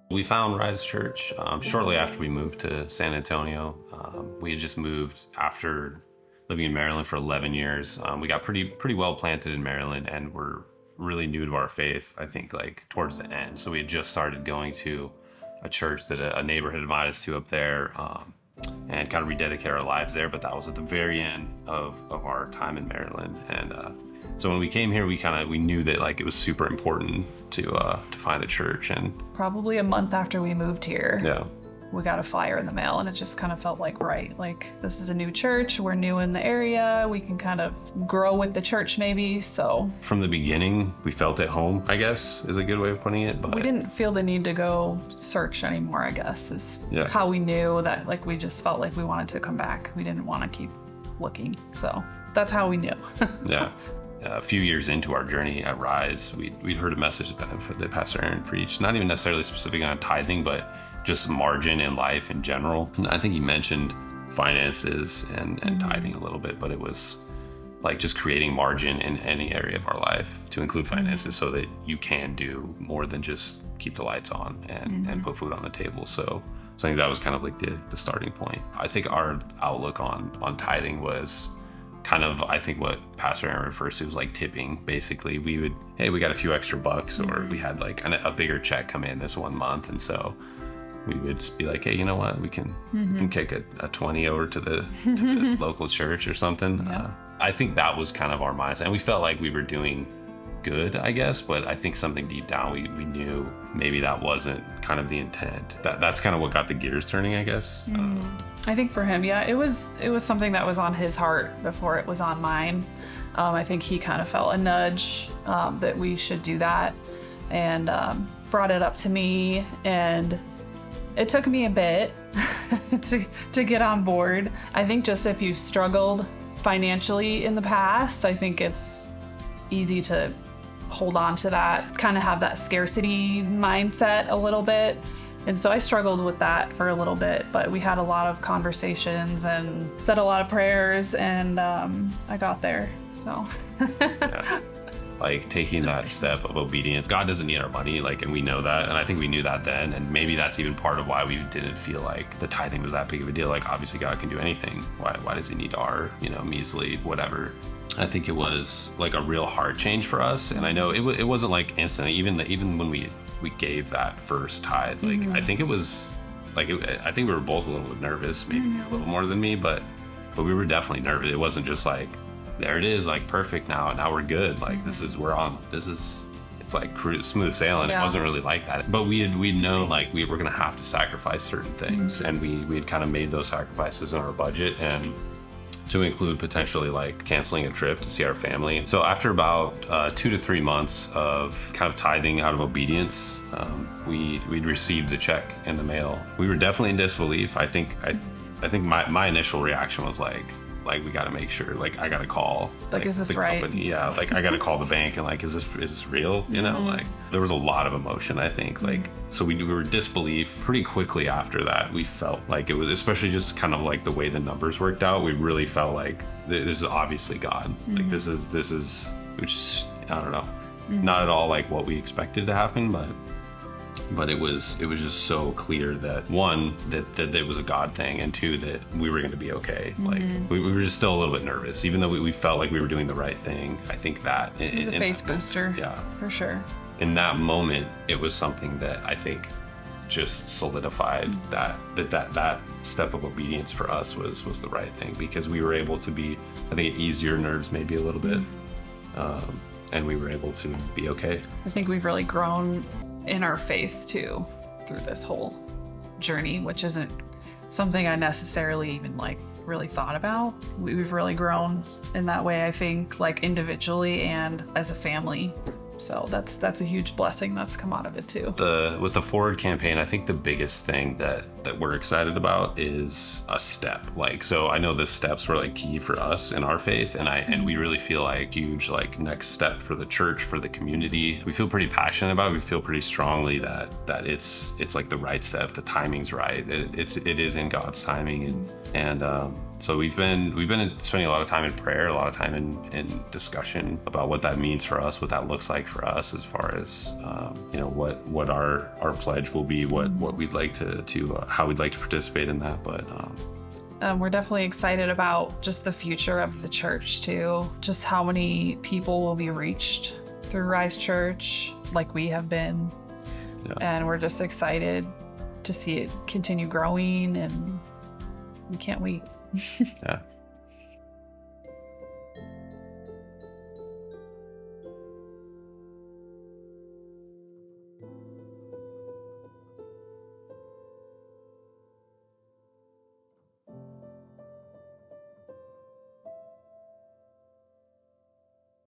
We found Rise Church shortly after we moved to San Antonio. We had just moved after living in Maryland for 11 years. We got pretty well planted in Maryland, and we're really new to our faith, I think, like towards the end. So we had just started going to a church that a neighbor had invited us to up there, and kind of rededicate our lives there. But that was at the very end of our time in Maryland. And so when we came here, we knew that like it was super important to find a church. And probably a month after we moved here, yeah, we got a flyer in the mail, and it just kind of felt like, right, like this is a new church, we're new in the area, we can kind of grow with the church maybe. So from the beginning, we felt at home, I guess is a good way of putting it. But we didn't feel the need to go search anymore, I guess, is how we knew that. Like we just felt like we wanted to come back. We didn't want to keep looking. So that's how we knew. Yeah. A few years into our journey at Rise, we'd heard a message that Pastor Aaron preached, not even necessarily specific on tithing, but just margin in life in general. I think he mentioned finances and tithing a little bit, but it was like just creating margin in any area of our life to include finances so that you can do more than just keep the lights on and put food on the table. So I think that was kind of like the starting point. I think our outlook on tithing was kind of, I think what Pastor Aaron refers to was like tipping. Basically, we got a few extra bucks, or we had like a bigger check come in this one month, and so we would just be like, hey, you know what, we can kick a 20 over to the local church or something. Yeah. I think that was kind of our mindset, and we felt like we were doing good, I guess, but I think something deep down we knew maybe that wasn't kind of the intent. That's kind of what got the gears turning, I guess. I think for him, yeah, it was something that was on his heart before it was on mine. I think he kind of felt a nudge that we should do that, and brought it up to me, and it took me a bit to get on board. I think just if you've struggled financially in the past, I think it's easy to hold on to that, kind of have that scarcity mindset a little bit. And so I struggled with that for a little bit, but we had a lot of conversations and said a lot of prayers, and I got there, so. Yeah. Like taking that step of obedience. God doesn't need our money, like, and we know that, and I think we knew that then, and maybe that's even part of why we didn't feel like the tithing was that big of a deal. Like, obviously God can do anything. Why does he need our, measly whatever? I think it was like a real heart change for us, and I know it wasn't like instantly. Even when we gave that first tithe, like I think it was like I think we were both a little bit nervous, maybe a little more than me, but we were definitely nervous. It wasn't just like there it is, like perfect now we're good. Like it's like smooth sailing. Yeah. It wasn't really like that, but we'd known like we were gonna have to sacrifice certain things, and we had kind of made those sacrifices in our budget, and to include potentially like canceling a trip to see our family. So after about 2 to 3 months of kind of tithing out of obedience, we'd received a check in the mail. We were definitely in disbelief. I think my initial reaction was like we got to make sure, like I got to call like is this right? Company. Yeah, like I got to call the bank and like is this real? Like there was a lot of emotion, I think. Like so we were disbelief pretty quickly after that. We felt like it was, especially just kind of like the way the numbers worked out, we really felt like this is obviously God. Like this is which is, I don't know, not at all like what we expected to happen, but it was just so clear that one, that it was a God thing, and two, that we were going to be okay. Like we were just still a little bit nervous, even though we felt like we were doing the right thing. I think that it was a faith booster. Yeah, for sure. In that moment, it was something that I think just solidified that step of obedience for us was the right thing, because we were able to be, I think it eased your nerves maybe a little bit, and we were able to be okay. I think we've really grown in our faith too through this whole journey, which isn't something I necessarily even like really thought about. We've really grown in that way, I think, like individually and as a family. So that's a huge blessing that's come out of it too. With the Forward campaign, I think the biggest thing that we're excited about is a step. Like, so I know the steps were like key for us in our faith, and we really feel like huge like next step for the church, for the community. We feel pretty passionate about it. We feel pretty strongly that it's like the right step. The timing's right. It is in God's timing, and So we've been spending a lot of time in prayer, a lot of time in discussion about what that means for us, what that looks like for us, as far as what our pledge will be, what we'd like to how we'd like to participate in that. But we're definitely excited about just the future of the church too, just how many people will be reached through Rise Church, like we have been, and we're just excited to see it continue growing, and we can't wait. Yeah.